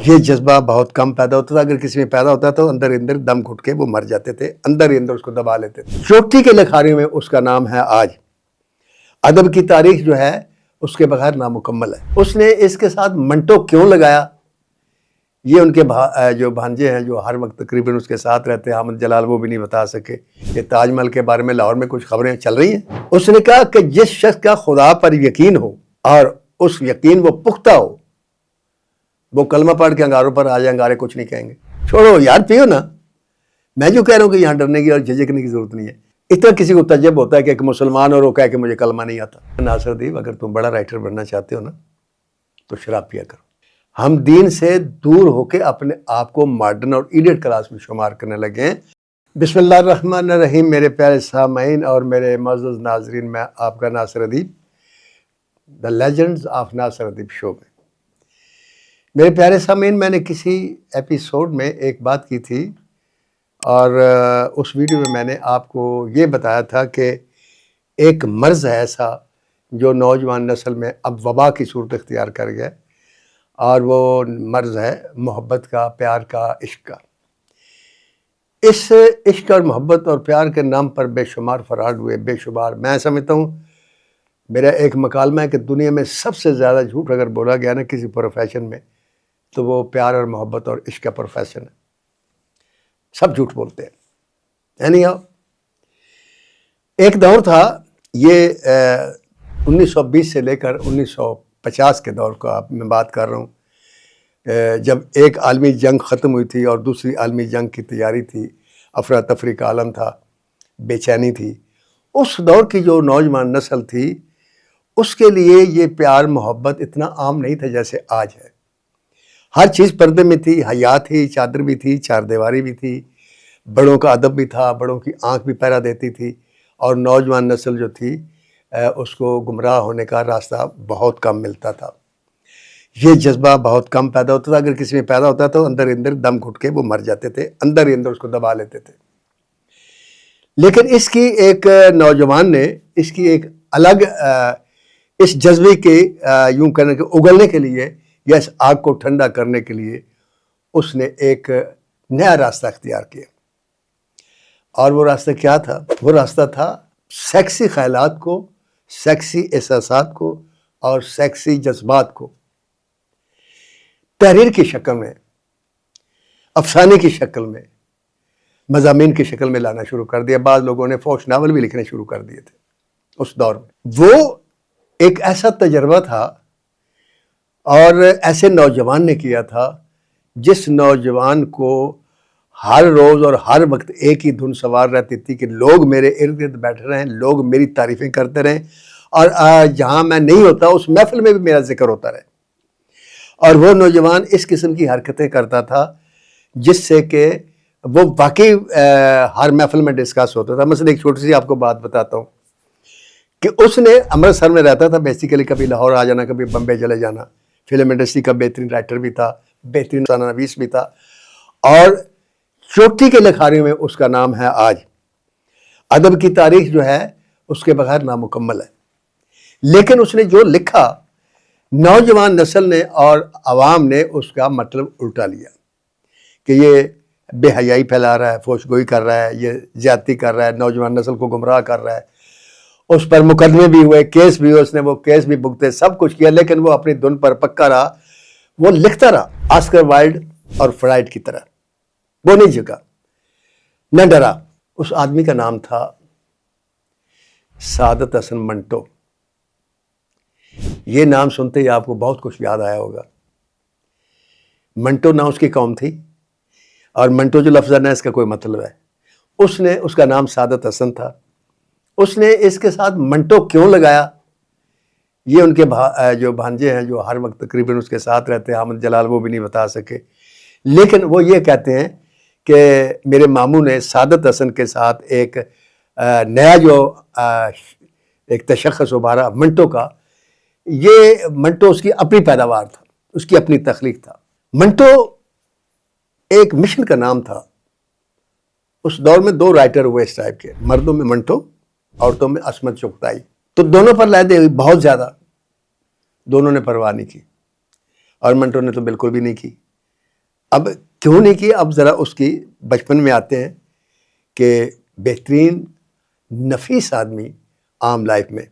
یہ جذبہ بہت کم پیدا ہوتا تھا. اگر کسی میں پیدا ہوتا تو اندر اندر دم گھٹ کے وہ مر جاتے تھے, اندر ہی اندر اس کو دبا لیتے تھے. چوٹی کے لکھاریوں میں اس کا نام ہے آج. ادب کی تاریخ جو ہے اس کے بغیر نامکمل ہے. اس نے اس کے ساتھ منٹو کیوں لگایا, یہ ان کے جو بھانجے ہیں جو ہر وقت تقریباً اس کے ساتھ رہتے ہیں, احمد جلال, وہ بھی نہیں بتا سکے کہ تاج محل کے بارے میں لاہور میں کچھ خبریں چل رہی ہیں. اس نے کہا کہ جس شخص کا خدا پر یقین ہو اور اس یقین وہ پختہ ہو, وہ کلمہ پڑھ کے انگاروں پر آ جائے, انگارے کچھ نہیں کہیں گے. چھوڑو یار, پیو نا. میں جو کہہ رہا ہوں کہ یہاں ڈرنے کی اور جھجکنے کی ضرورت نہیں ہے. اتنا کسی کو تجب ہوتا ہے کہ ایک مسلمان اور وہ کہے کہ مجھے کلمہ نہیں آتا. ناصر ادیب, اگر تم بڑا رائٹر بننا چاہتے ہو نا تو شراب پیا کرو. ہم دین سے دور ہو کے اپنے آپ کو ماڈرن اور ایڈیٹ کلاس میں شمار کرنے لگے ہیں. بسم اللہ الرحمن الرحیم. میرے پیارے سامعین اور میرے معزز ناظرین, میں آپ کا ناصر ادیب, دا لیجنڈز آف ناصر ادیب شو میں. میرے پیارے سامعین, میں نے کسی ایپیسوڈ میں ایک بات کی تھی اور اس ویڈیو میں نے آپ کو یہ بتایا تھا کہ ایک مرض ہے ایسا جو نوجوان نسل میں اب وبا کی صورت اختیار کر گیا, اور وہ مرض ہے محبت کا, پیار کا, عشق کا. اس عشق اور محبت اور پیار کے نام پر بے شمار فراڈ ہوئے, بے شمار. میں سمجھتا ہوں, میرا ایک مکالمہ ہے کہ دنیا میں سب سے زیادہ جھوٹ اگر بولا گیا نا کسی پروفیشن میں تو وہ پیار اور محبت اور عشق کا پروفیشن ہے. سب جھوٹ بولتے ہیں. یعنی ایک دور تھا, یہ 1920 سے لے کر 1950 کے دور کا میں بات کر رہا ہوں, جب ایک عالمی جنگ ختم ہوئی تھی اور دوسری عالمی جنگ کی تیاری تھی, افراتفری کا عالم تھا, بے چینی تھی. اس دور کی جو نوجوان نسل تھی اس کے لیے یہ پیار محبت اتنا عام نہیں تھا جیسے آج ہے. ہر چیز پردے میں تھی, حیا تھی, چادر بھی تھی, چار دیواری بھی تھی, بڑوں کا ادب بھی تھا, بڑوں کی آنکھ بھی پہرا دیتی تھی, اور نوجوان نسل جو تھی اس کو گمراہ ہونے کا راستہ بہت کم ملتا تھا. یہ جذبہ بہت کم پیدا ہوتا تھا. اگر کسی میں پیدا ہوتا تو اندر اندر دم گھٹ کے وہ مر جاتے تھے, اندر ہی اندر اس کو دبا لیتے تھے. لیکن اس کی ایک نوجوان نے اس کی ایک الگ اس جذبے کے یوں کرنے کے اگلنے کے لیے یا اس آگ کو ٹھنڈا کرنے کے لیے اس نے ایک نیا راستہ اختیار کیا. اور وہ راستہ کیا تھا؟ وہ راستہ تھا سیکسی خیالات کو, سیکسی احساسات کو اور سیکسی جذبات کو تحریر کی شکل میں, افسانے کی شکل میں, مضامین کی شکل میں لانا شروع کر دیا. بعض لوگوں نے فوش ناول بھی لکھنے شروع کر دیے تھے اس دور میں. وہ ایک ایسا تجربہ تھا اور ایسے نوجوان نے کیا تھا جس نوجوان کو ہر روز اور ہر وقت ایک ہی دھن سوار رہتی تھی کہ لوگ میرے ارد گرد بیٹھے رہیں, لوگ میری تعریفیں کرتے رہیں, اور جہاں میں نہیں ہوتا اس محفل میں بھی میرا ذکر ہوتا رہے. اور وہ نوجوان اس قسم کی حرکتیں کرتا تھا جس سے کہ وہ واقعی ہر محفل میں ڈسکس ہوتا تھا. مثلا ایک چھوٹی سی آپ کو بات بتاتا ہوں کہ اس نے امرتسر میں رہتا تھا بیسیکلی, کبھی لاہور آ جانا, کبھی بمبے چلے جانا. فلم انڈسٹری کا بہترین رائٹر بھی تھا, بہترین افسانہ نویس بھی تھا, اور چوٹی کے لکھاریوں میں اس کا نام ہے آج. ادب کی تاریخ جو ہے اس کے بغیر نامکمل ہے. لیکن اس نے جو لکھا نوجوان نسل نے اور عوام نے اس کا مطلب الٹا لیا کہ یہ بے حیائی پھیلا رہا ہے, فوش گوئی کر رہا ہے, یہ زیادتی کر رہا ہے, نوجوان نسل کو گمراہ کر رہا ہے. اس پر مقدمے بھی ہوئے, کیس بھی ہوئے, اس نے وہ کیس بھی بھگتے, سب کچھ کیا, لیکن وہ اپنی دھن پر پکا رہا. وہ لکھتا رہا آسکر وائلڈ اور فرائڈ کی طرح. وہ نہیں جھکا, نہ ڈرا. اس آدمی کا نام تھا سعادت حسن منٹو. یہ نام سنتے ہی آپ کو بہت کچھ یاد آیا ہوگا. منٹو نہ اس کی قوم تھی, اور منٹو جو لفظ ہے نا اس کا کوئی مطلب ہے. اس کا نام سعادت حسن تھا. اس نے اس کے ساتھ منٹو کیوں لگایا, یہ ان کے جو بھانجے ہیں جو ہر وقت تقریباً اس کے ساتھ رہتے ہیں, احمد جلال, وہ بھی نہیں بتا سکے. لیکن وہ یہ کہتے ہیں کہ میرے ماموں نے سعادت حسن کے ساتھ ایک نیا جو ایک تشخص ابھارا منٹو کا. یہ منٹو اس کی اپنی پیداوار تھا, اس کی اپنی تخلیق تھا. منٹو ایک مشن کا نام تھا. اس دور میں دو رائٹر ہوئے اس ٹائپ کے, مردوں میں منٹو, عورتوں میں عصمت چغتائی. تو دونوں پر لہدے ہوئی بہت زیادہ, دونوں نے پرواہ نہیں کی, اور منٹو نے تو بالکل بھی نہیں کی. اب کیوں نہیں کی، اب ذرا اس کی بچپن میں آتے ہیں کہ بہترین نفیس آدمی عام لائف میں،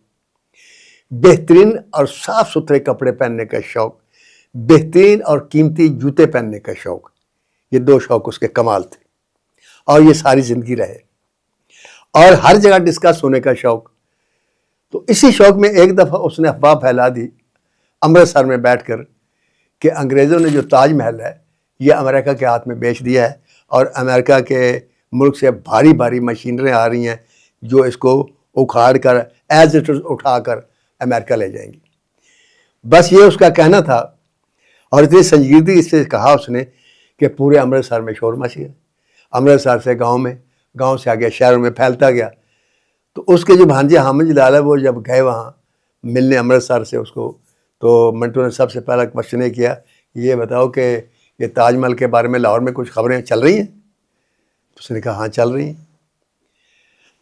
بہترین اور صاف ستھرے کپڑے پہننے کا شوق، بہترین اور قیمتی جوتے پہننے کا شوق، یہ دو شوق اس کے کمال تھے اور یہ ساری زندگی رہے، اور ہر جگہ ڈسکس ہونے کا شوق۔ تو اسی شوق میں ایک دفعہ اس نے افواہ پھیلا دی امرتسر میں بیٹھ کر کہ انگریزوں نے جو تاج محل ہے یہ امریکہ کے ہاتھ میں بیچ دیا ہے، اور امریکہ کے ملک سے بھاری بھاری مشینریں آ رہی ہیں جو اس کو اکھاڑ کر ایز اٹ از اٹھا کر امریکہ لے جائیں گی۔ بس یہ اس کا کہنا تھا، اور اتنی سنجیدگی سے کہا اس نے کہ پورے امرتسر میں شور مچ گیا، امرتسر سے گاؤں میں، گاؤں سے آگے شہروں میں پھیلتا گیا۔ تو اس کے جو بھانجے حامد جلال ہے وہ جب گئے وہاں ملنے امرتسر سے اس کو، تو منٹو نے سب سے پہلا کوشچن یہ کیا، یہ بتاؤ کہ یہ تاج محل کے بارے میں لاہور میں کچھ خبریں چل رہی ہیں؟ اس نے کہا ہاں چل رہی ہیں۔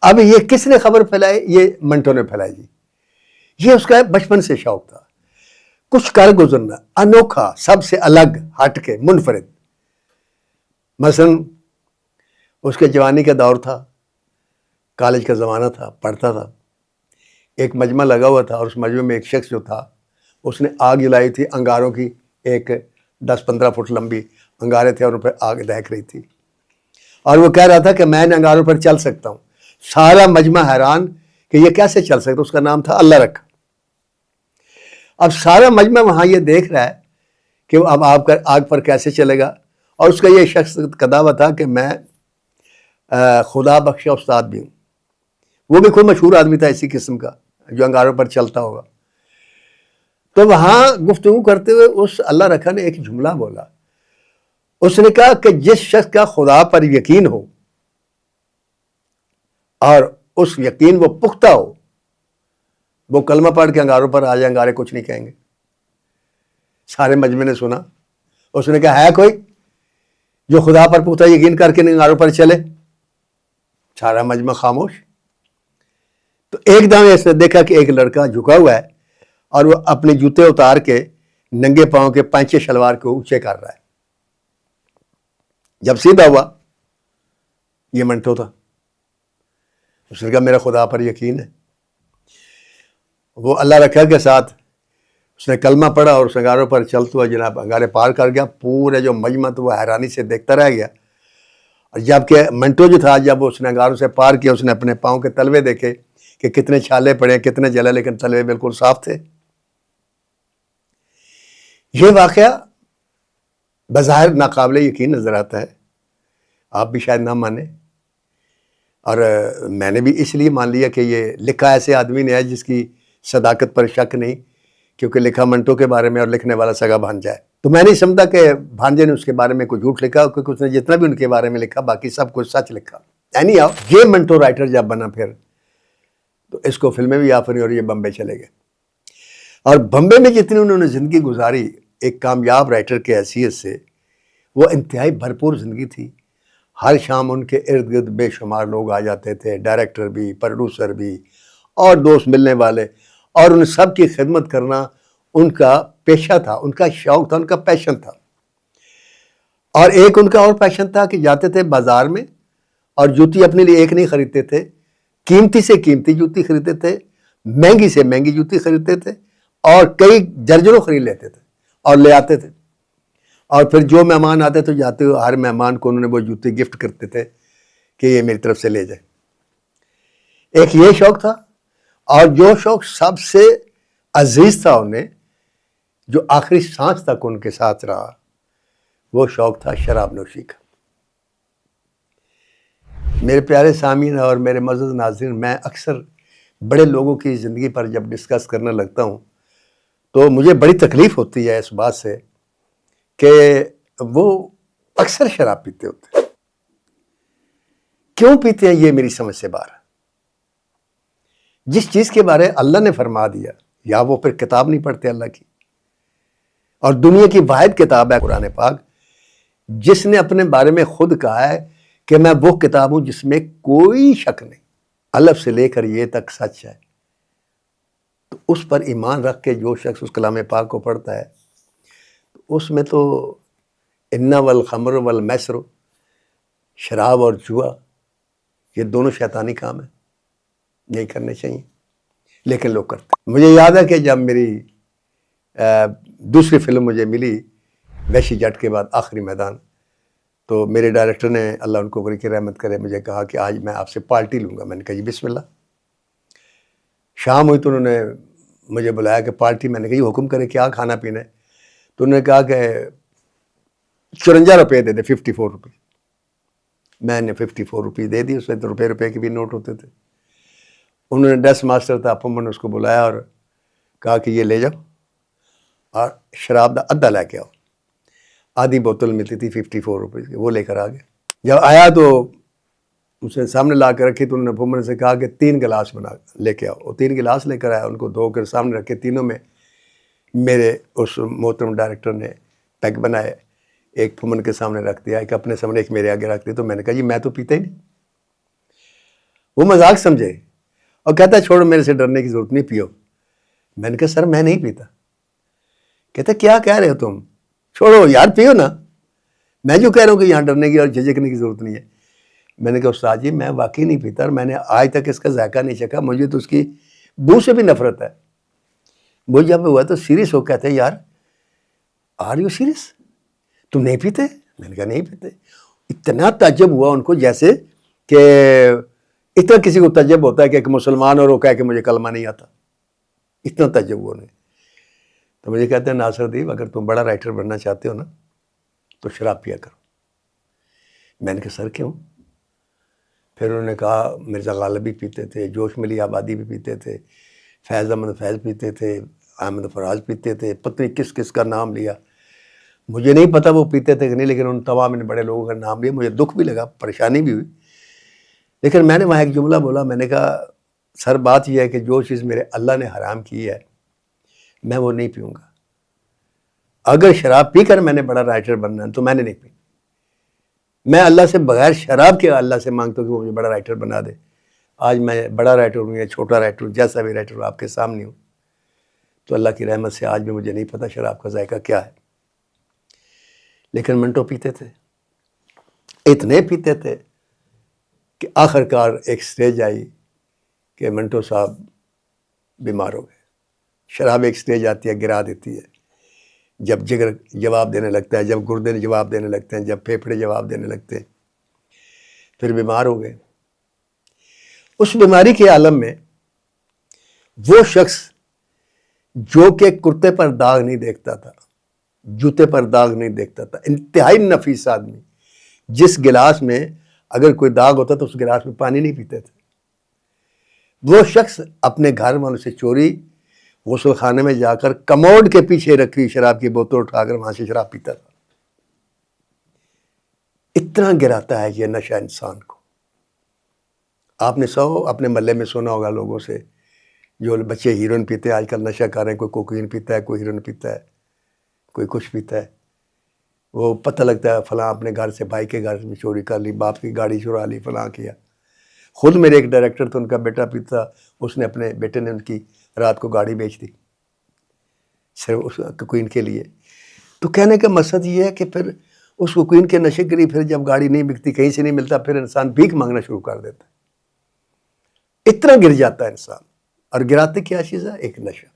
اب یہ کس نے خبر پھیلائی؟ یہ منٹو نے پھیلائی جی۔ یہ اس کا بچپن سے شوق تھا، کچھ کر گزرنا، انوکھا، سب سے الگ، ہٹ کے، منفرد۔ مثلا اس کے جوانی کا دور تھا، کالج کا زمانہ تھا، پڑھتا تھا، ایک مجمع لگا ہوا تھا، اور اس مجمع میں ایک شخص جو تھا اس نے آگ جلائی تھی انگاروں کی، ایک 10-15 فٹ لمبی انگاریں تھے اور ان پر آگ دہک رہی تھی، اور وہ کہہ رہا تھا کہ میں ان انگاروں پر چل سکتا ہوں۔ سارا مجمع حیران کہ یہ کیسے چل سکتا، اس کا نام تھا اللہ رکھا۔ اب سارا مجمع وہاں یہ دیکھ رہا ہے کہ وہ اب آگ پر کیسے چلے گا، اور اس کا یہ شخص کا دعویٰ تھا کہ میں خدا بخشا استاد بھی ہوں۔ وہ بھی کوئی مشہور آدمی تھا اسی قسم کا جو انگاروں پر چلتا ہوگا۔ تو وہاں گفتگو کرتے ہوئے اس اللہ رکھا نے ایک جملہ بولا، اس نے کہا کہ جس شخص کا خدا پر یقین ہو اور اس یقین وہ پختہ ہو، وہ کلمہ پڑھ کے انگاروں پر آ جائے، انگارے کچھ نہیں کہیں گے۔ سارے مجمع نے سنا، اس نے کہا ہے کوئی جو خدا پر پختہ یقین کر کے انگاروں پر چلے؟ سارا مجمع خاموش۔ تو ایک دم اس نے دیکھا کہ ایک لڑکا جھکا ہوا ہے اور وہ اپنے جوتے اتار کے ننگے پاؤں کے پانچے شلوار کو اونچے کر رہا ہے۔ جب سیدھا ہوا، یہ منٹو تھا۔ اس نے کہا میرا خدا پر یقین ہے۔ وہ اللہ رکھا کے ساتھ اس نے کلمہ پڑھا اور اس انگاروں پر چلتا ہوا جناب انگارے پار کر گیا۔ پورے جو مجمع تو وہ حیرانی سے دیکھتا رہ گیا، اور جبکہ منٹو جو تھا جب اس نے انگاروں سے پار کیا، اس نے اپنے پاؤں کے تلوے دیکھے کہ کتنے چھالے پڑے، کتنے جلے، لیکن تلوے بالکل صاف تھے۔ یہ واقعہ بظاہر ناقابل یقین نظر آتا ہے، آپ بھی شاید نہ مانیں، اور میں نے بھی اس لیے مان لیا کہ یہ لکھا ایسے آدمی نے ہے جس کی صداقت پر شک نہیں، کیونکہ لکھا منٹو کے بارے میں اور لکھنے والا سگا بھانجا ہے۔ تو میں نہیں سمجھتا کہ بھانجے نے اس کے بارے میں کوئی جھوٹ لکھا، کیونکہ اس نے جتنا بھی ان کے بارے میں لکھا باقی سب کچھ سچ لکھا۔ یعنی یہ منٹو رائٹر جب بنا پھر تو اس کو فلمیں بھی آفری اور یہ بمبے چلے گئے، اور بمبے میں جتنی انہوں نے زندگی گزاری ایک کامیاب رائٹر کے حیثیت سے، وہ انتہائی بھرپور زندگی تھی۔ ہر شام ان کے ارد گرد بے شمار لوگ آ جاتے تھے، ڈائریکٹر بھی، پروڈیوسر بھی، اور دوست ملنے والے، اور ان سب کی خدمت کرنا ان کا پیشہ تھا، ان کا شوق تھا، ان کا پیشن تھا۔ اور ایک ان کا اور پیشن تھا کہ جاتے تھے بازار میں اور جوتی اپنے لیے ایک نہیں خریدتے تھے، قیمتی سے قیمتی جوتی خریدتے تھے، مہنگی سے مہنگی جوتی خریدتے تھے، اور کئی درجنوں خرید لیتے تھے اور لے آتے تھے، اور پھر جو مہمان آتے تو جاتے ہوئے ہر مہمان کو انہوں نے وہ جوتی گفٹ کرتے تھے کہ یہ میری طرف سے لے جائے۔ ایک یہ شوق تھا، اور جو شوق سب سے عزیز تھا انہیں، جو آخری سانس تک ان کے ساتھ رہا، وہ شوق تھا شراب نوشی کا۔ میرے پیارے سامعین اور میرے معزز ناظرین، میں اکثر بڑے لوگوں کی زندگی پر جب ڈسکس کرنے لگتا ہوں تو مجھے بڑی تکلیف ہوتی ہے اس بات سے کہ وہ اکثر شراب پیتے ہوتے ہیں۔ کیوں پیتے ہیں یہ میری سمجھ سے باہر ہے۔ جس چیز کے بارے اللہ نے فرما دیا، یا وہ پھر کتاب نہیں پڑھتے اللہ کی، اور دنیا کی واحد کتاب ہے قرآن پاک، جس نے اپنے بارے میں خود کہا ہے کہ میں وہ کتاب ہوں جس میں کوئی شک نہیں، الف سے لے کر یہ تک سچ ہے۔ تو اس پر ایمان رکھ کے جو شخص اس کلام پاک کو پڑھتا ہے، اس میں تو انا والخمر والمیسر، شراب اور جوا، یہ دونوں شیطانی کام ہیں، نہیں کرنے چاہیے، لیکن لوگ کرتے۔ مجھے یاد ہے کہ جب میری دوسری فلم مجھے ملی وحشی جٹ کے بعد آخری میدان، تو میرے ڈائریکٹر نے، اللہ ان کو بڑی کی رحمت کرے، مجھے کہا کہ آج میں آپ سے پارٹی لوں گا۔ میں نے کہا جی بسم اللہ۔ شام ہوئی تو انہوں نے مجھے بلایا کہ پارٹی، میں نے کہا یہ حکم کرے کیا کھانا پینا ہے؟ تو انہوں نے کہا کہ 54 روپے دے دے، 54 روپے۔ میں نے 54 روپے دے دی، اس میں تو روپے کے بھی نوٹ ہوتے تھے۔ انہوں نے ڈیسک ماسٹر تھا پمن، اس کو بلایا اور کہا کہ یہ لے جاؤ اور شراب دا ادھا لے کے آؤ۔ آدھی بوتل ملتی تھی 54 روپے کی، وہ لے کر آ گئے۔ جب آیا تو اسے سامنے لا کے رکھی تو انہوں نے پمن سے کہا کہ 3 گلاس بنا لے کے آؤ۔ وہ 3 گلاس لے کر آیا، ان کو دھو کر سامنے رکھے، تینوں میں میرے اس محترم ڈائریکٹر نے پیک بنائے، ایک پمن کے سامنے رکھ دیا، ایک اپنے سامنے، ایک میرے آگے رکھ دیا۔ تو میں نے کہا جی میں تو پیتا ہی نہیں۔ وہ مذاق سمجھے اور کہتا ہے چھوڑو، میرے سے ڈرنے کی ضرورت نہیں، پیو۔ میں نے کہا سر میں نہیں پیتا۔ کہتا کیا کہہ رہے ہو تم، چھوڑو یار پیو نا، میں جو کہہ رہا ہوں کہ یہاں ڈرنے کی اور جھجکنے کی ضرورت نہیں ہے۔ میں نے کہا استاد جی میں واقعی نہیں پیتا، اور میں نے آج تک اس کا ذائقہ نہیں چکھا، مجھے تو اس کی بو سے بھی نفرت ہے۔ وہ جب ہوا تو سیریس ہو کہتے یار آر یو سیریس، تم نہیں پیتے؟ میں نے کہا نہیں پیتے۔ اتنا تعجب ہوا ان کو، جیسے کہ اتنا کسی کو تعجب ہوتا ہے کہ ایک مسلمان اور وہ کہے کہ مجھے کلمہ نہیں آتا، اتنا تعجب ہوا انہیں۔ تو مجھے کہتے ہیں ناصر دیپ اگر تم بڑا رائٹر بننا چاہتے ہو نا تو شراب پیا کرو۔ میں نے کہا سر کیوں؟ پھر انہوں نے کہا مرزا غالب بھی پیتے تھے، جوش ملی آبادی بھی پیتے تھے، فیض احمد فیض پیتے تھے، احمد فراز پیتے تھے، پتہ نہیں کس کس کا نام لیا، مجھے نہیں پتا وہ پیتے تھے کہ نہیں، لیکن ان تمام ان بڑے لوگوں کا نام لیا۔ مجھے دکھ بھی لگا، پریشانی بھی ہوئی، لیکن میں نے وہاں ایک جملہ بولا، میں نے کہا سر بات یہ ہے کہ جو چیز میرے اللہ نے حرام کی ہے میں وہ نہیں پیوں گا۔ اگر شراب پی کر میں نے بڑا رائٹر بننا ہے تو میں نے نہیں پی۔ میں اللہ سے بغیر شراب کے اللہ سے مانگتا ہوں کہ وہ مجھے بڑا رائٹر بنا دے۔ آج میں بڑا رائٹر ہوں یا چھوٹا رائٹر ہوں، جیسا بھی رائٹر ہوں، آپ کے سامنے ہوں، تو اللہ کی رحمت سے آج بھی مجھے نہیں پتا شراب کا ذائقہ کیا ہے۔ لیکن منٹو پیتے تھے، اتنے پیتے تھے کہ آخر کار ایک سٹیج آئی کہ منٹو صاحب بیمار ہو گئے۔ شراب ایک سٹیج آتی ہے، گرا دیتی ہے، جب جگر جواب دینے لگتا ہے، جب گردے جواب دینے لگتے ہیں، جب پھیپھڑے جواب دینے لگتے ہیں، پھر بیمار ہو گئے۔ اس بیماری کے عالم میں وہ شخص جو کہ کرتے پر داغ نہیں دیکھتا تھا، جوتے پر داغ نہیں دیکھتا تھا، انتہائی نفیس آدمی، جس گلاس میں اگر کوئی داغ ہوتا تو اس گلاس میں پانی نہیں پیتے تھے، وہ شخص اپنے گھر والوں سے چوری غسل خانے میں جا کر کموڈ کے پیچھے رکھی شراب کی بوتل اٹھا کر وہاں سے شراب پیتا تھا۔ اتنا گراتا ہے یہ نشہ انسان کو۔ آپ نے اپنے محلے میں سنا ہوگا لوگوں سے، جو بچے ہیروئن پیتے ہیں آج کل، نشہ کر رہے ہیں، کوئی کوکین پیتا ہے، کوئی ہیروئن پیتا ہے، کوئی کچھ پیتا ہے، وہ پتہ لگتا ہے فلاں اپنے گھر سے، بھائی کے گھر سے چوری کر لی، باپ کی گاڑی چرا لی، فلاں کیا۔ خود میرے ایک ڈائریکٹر تھا، ان کا بیٹا پیتا، اس نے اپنے بیٹے نے ان کی رات کو گاڑی بیچ دی صرف اس کوکین کے لیے۔ تو کہنے کا مقصد یہ ہے کہ پھر اس کوکین کے نشے کے لیے پھر جب گاڑی نہیں بکتی، کہیں سے نہیں ملتا، پھر انسان بھیک مانگنا شروع کر دیتا ہے۔ اتنا گر جاتا ہے انسان۔ اور گراتے کیا چیز ہے؟ ایک نشہ۔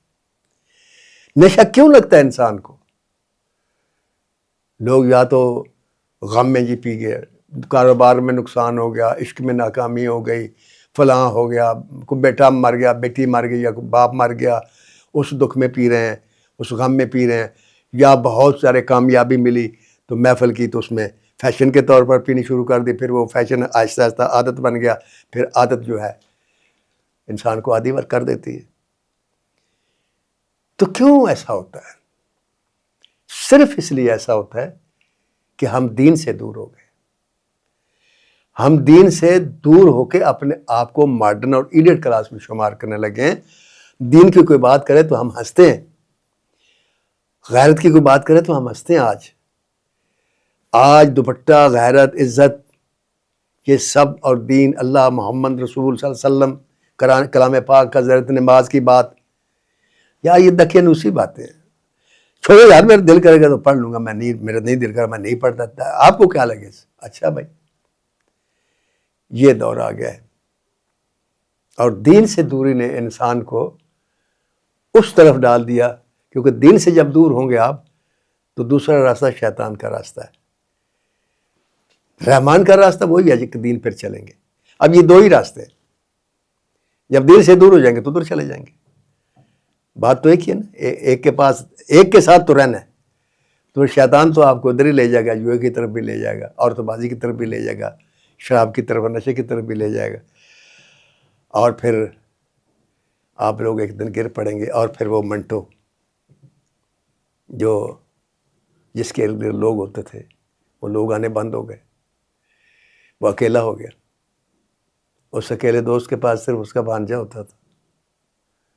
نشہ کیوں لگتا ہے انسان کو؟ لوگ یا تو غم میں جی پی گئے، کاروبار میں نقصان ہو گیا، عشق میں ناکامی ہو گئی، فلاں ہو گیا، کوئی بیٹا مر گیا، بیٹی مر گئی، یا کوئی باپ مر گیا، اس دکھ میں پی رہے ہیں، اس غم میں پی رہے ہیں، یا بہت سارے کامیابی ملی تو محفل کی تو اس میں فیشن کے طور پر پینی شروع کر دی، پھر وہ فیشن آہستہ آہستہ عادت بن گیا، پھر عادت جو ہے انسان کو عادی کر دیتی ہے۔ تو کیوں ایسا ہوتا ہے؟ صرف اس لیے ایسا ہوتا ہے کہ ہم دین سے دور ہو گئے۔ ہم دین سے دور ہو کے اپنے آپ کو ماڈرن اور ایڈیٹ کلاس میں شمار کرنے لگے ہیں۔ دین کی کوئی بات کرے تو ہم ہنستے ہیں، غیرت کی کوئی بات کرے تو ہم ہنستے ہیں۔ آج دوپٹہ، غیرت، عزت، یہ سب، اور دین، اللہ، محمد رسول صلی اللہ علیہ وسلم، کلام پاک کا حضرت، نماز کی بات، یا یہ دکھے نوسی باتیں ہیں۔ چھوڑو یار میرا دل کرے گا تو پڑھ لوں گا، میں نہیں، میرا نہیں دل کرا میں نہیں پڑھتا، آپ کو کیا لگے؟ اچھا بھائی، یہ دور آ گیا ہے، اور دین سے دوری نے انسان کو اس طرف ڈال دیا، کیونکہ دین سے جب دور ہوں گے آپ تو دوسرا راستہ شیطان کا راستہ ہے، رحمان کا راستہ وہی ہے کہ دین پر چلیں گے۔ اب یہ دو ہی راستے ہیں، جب دین سے دور ہو جائیں گے تو ادھر چلے جائیں گے، بات تو ایک ہی ہے نا، ایک کے پاس ایک کے ساتھ تو رہنا ہے، تو شیطان تو آپ کو ادھر ہی لے جائے گا، جوئے کی طرف بھی لے جائے گا، عورت بازی کی طرف بھی لے جائے گا، شراب کی طرف، نشے کی طرف بھی لے جائے گا، اور پھر آپ لوگ ایک دن گر پڑیں گے، اور پھر وہ منٹو جو جس کے ارد گرد لوگ ہوتے تھے وہ لوگ آنے بند ہو گئے، وہ اکیلا ہو گیا، اس اکیلے دوست کے پاس صرف اس کا بھانجا ہوتا تھا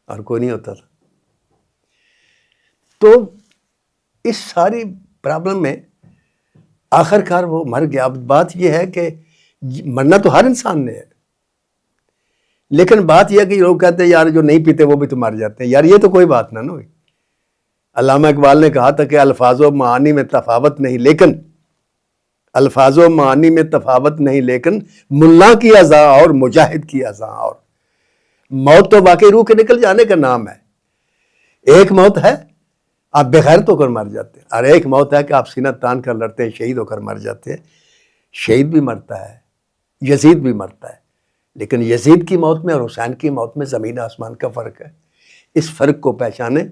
اور کوئی نہیں ہوتا تھا۔ تو اس ساری پرابلم میں آخر کار وہ مر گیا۔ اب بات یہ ہے کہ مرنا تو ہر انسان نے ہے، لیکن بات یہ ہے کہ لوگ کہتے ہیں یار جو نہیں پیتے وہ بھی تو مر جاتے ہیں، یار یہ تو کوئی بات نہ ہوئی۔ علامہ اقبال نے کہا تھا کہ الفاظ و معانی میں تفاوت نہیں، لیکن الفاظ و معانی میں تفاوت نہیں، لیکن ملا کی اذاں اور مجاہد کی اذاں اور۔ موت تو واقعی روح کے نکل جانے کا نام ہے، ایک موت ہے آپ بغیر تو کر مر جاتے ہیں، اور ایک موت ہے کہ آپ سینہ تان کر لڑتے ہیں، شہید ہو کر مر جاتے ہیں۔ شہید بھی مرتا ہے، یزید بھی مرتا ہے، لیکن یزید کی موت میں اور حسین کی موت میں زمین آسمان کا فرق ہے۔ اس فرق کو پہچانے،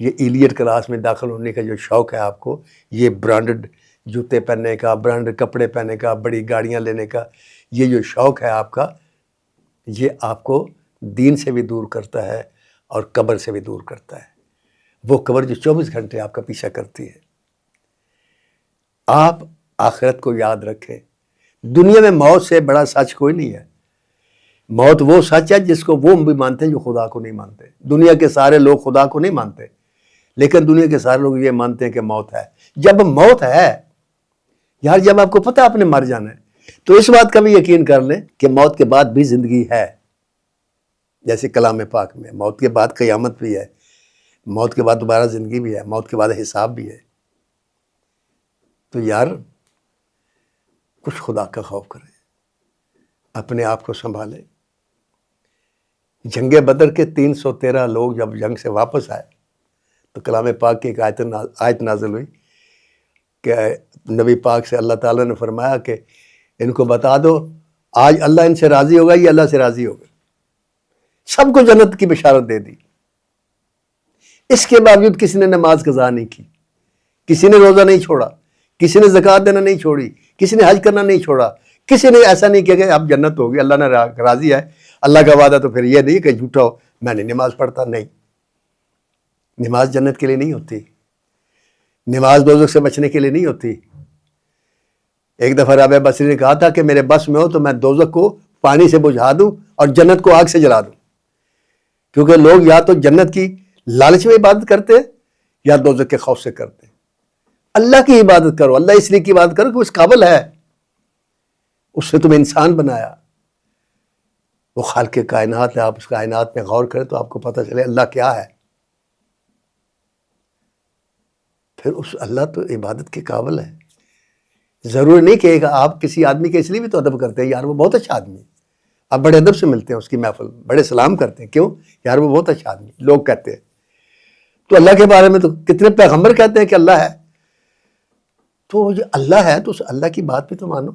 یہ ایلیٹ کلاس میں داخل ہونے کا جو شوق ہے آپ کو، یہ برانڈڈ جوتے پہننے کا، برانڈڈ کپڑے پہننے کا، بڑی گاڑیاں لینے کا، یہ جو شوق ہے آپ کا، یہ آپ کو دین سے بھی دور کرتا ہے اور قبر سے بھی دور کرتا ہے، وہ قبر جو 24 گھنٹے آپ کا پیچھا کرتی ہے۔ آپ آخرت کو یاد رکھیں، دنیا میں موت سے بڑا سچ کوئی نہیں ہے۔ موت وہ سچ ہے جس کو وہ بھی مانتے ہیں جو خدا کو نہیں مانتے۔ دنیا کے سارے لوگ خدا کو نہیں مانتے، لیکن دنیا کے سارے لوگ یہ مانتے ہیں کہ موت ہے۔ جب موت ہے یار، جب آپ کو پتہ آپ نے مر جانا ہے، تو اس بات کا بھی یقین کر لیں کہ موت کے بعد بھی زندگی ہے، جیسے کلام پاک میں موت کے بعد قیامت بھی ہے، موت کے بعد دوبارہ زندگی بھی ہے، موت کے بعد حساب بھی ہے۔ تو یار کچھ خدا کا خوف کریں، اپنے آپ کو سنبھالیں۔ جنگ بدر کے 313 لوگ جب جنگ سے واپس آئے تو کلام پاک کی ایک آیت نازل ہوئی کہ نبی پاک سے اللہ تعالیٰ نے فرمایا کہ ان کو بتا دو آج اللہ ان سے راضی ہوگا، یہ اللہ سے راضی ہوگا۔ سب کو جنت کی بشارت دے دی، اس کے باوجود کسی نے نماز قضا نہیں کی، کسی نے روزہ نہیں چھوڑا، کسی نے زکوٰۃ دینا نہیں چھوڑی، کسی نے حج کرنا نہیں چھوڑا، کسی نے ایسا نہیں کیا کہ اب جنت ہوگی، اللہ نے راضی ہے، اللہ کا وعدہ تو پھر یہ نہیں کہ جھوٹا ہو میں نہیں نماز پڑھتا۔ نہیں، نماز جنت کے لیے نہیں ہوتی، نماز دوزخ سے بچنے کے لیے نہیں ہوتی۔ ایک دفعہ رابعہ بصری نے کہا تھا کہ میرے بس میں ہو تو میں دوزخ کو پانی سے بجھا دوں اور جنت کو آگ سے جلا دوں، کیونکہ لوگ یا تو جنت کی لالچ میں عبادت کرتے ہیں یا دوزخ کے خوف سے کرتے ہیں۔ اللہ کی عبادت کرو، اللہ اس لیے کی عبادت کرو کہ اس قابل ہے، اس نے تمہیں انسان بنایا، وہ خالق کائنات ہے۔ آپ اس کائنات میں غور کریں تو آپ کو پتہ چلے اللہ کیا ہے، پھر اس اللہ تو عبادت کے قابل ہے۔ ضروری نہیں کہ آپ کسی آدمی کے اس لیے بھی تو ادب کرتے ہیں یار وہ بہت اچھا آدمی ہے، آپ بڑے ادب سے ملتے ہیں اس کی محفل، بڑے سلام کرتے ہیں، کیوں؟ یار وہ بہت اچھا آدمی، لوگ کہتے ہیں۔ تو اللہ کے بارے میں تو کتنے پیغمبر کہتے ہیں کہ اللہ ہے، تو یہ اللہ ہے تو اس اللہ کی بات بھی تو مانو۔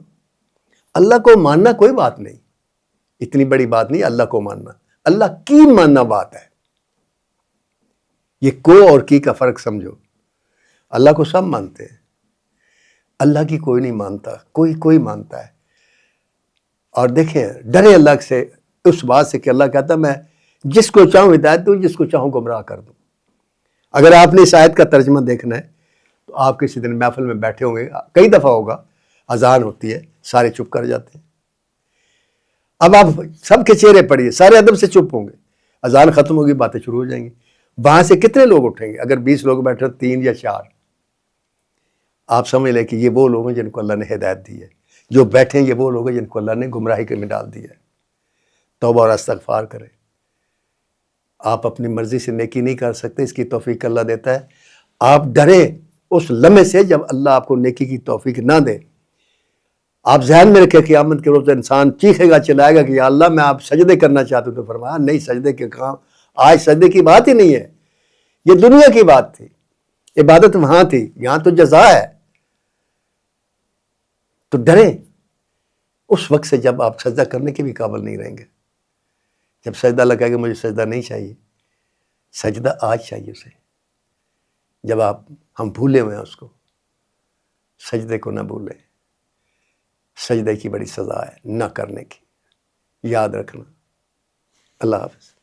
اللہ کو ماننا کوئی بات نہیں، اتنی بڑی بات نہیں اللہ کو ماننا، اللہ کی ماننا بات ہے۔ یہ کو اور کی کا فرق سمجھو، اللہ کو سب مانتے ہیں، اللہ کی کوئی نہیں مانتا، کوئی مانتا ہے۔ اور دیکھیں ڈرے اللہ سے اس بات سے کہ اللہ کہتا ہے میں جس کو چاہوں ہدایت دوں، جس کو چاہوں گمراہ کر دوں۔ اگر آپ نے اس آیت کا ترجمہ دیکھنا ہے تو آپ کسی دن محفل میں بیٹھے ہوں گے، کئی دفعہ ہوگا، اذان ہوتی ہے سارے چپ کر جاتے ہیں، اب آپ سب کے چہرے پڑھیے، سارے ادب سے چپ ہوں گے، اذان ختم ہوگی باتیں شروع ہو جائیں گی، وہاں سے کتنے لوگ اٹھیں گے؟ اگر 20 لوگ بیٹھے 3 یا 4، آپ سمجھ لیں کہ یہ وہ لوگ ہیں جن کو اللہ نے ہدایت دی ہے، جو بیٹھے ہیں یہ وہ لوگ ہیں جن کو اللہ نے گمراہی کے میں ڈال دیا ہے۔ توبہ اور استغفار کریں، آپ اپنی مرضی سے نیکی نہیں کر سکتے، اس کی توفیق اللہ دیتا ہے۔ آپ ڈریں اس لمحے سے جب اللہ آپ کو نیکی کی توفیق نہ دے. آپ ذہن میں رکھیں قیامت کے روز انسان چیخے گا چلائے گا کہ یا اللہ میں آپ سجدے کرنا چاہتا ہوں. تو فرمایا نہیں، سجدے کے کام آج سجدے کی بات ہی نہیں ہے، یہ دنیا کی بات تھی، عبادت وہاں تھی، یہاں تو جزا ہے. تو ڈریں اس وقت سے جب آپ سجدہ کرنے کے بھی قابل نہیں رہیں گے. جب سجدہ اللہ کہے گا مجھے سجدہ نہیں چاہیے، سجدہ آج چاہیے اسے. جب ہم بھولے ہوئے ہیں اس کو، سجدے کو نہ بھولیں. سجدے کی بڑی سزا ہے نہ کرنے کی، یاد رکھنا. اللہ حافظ.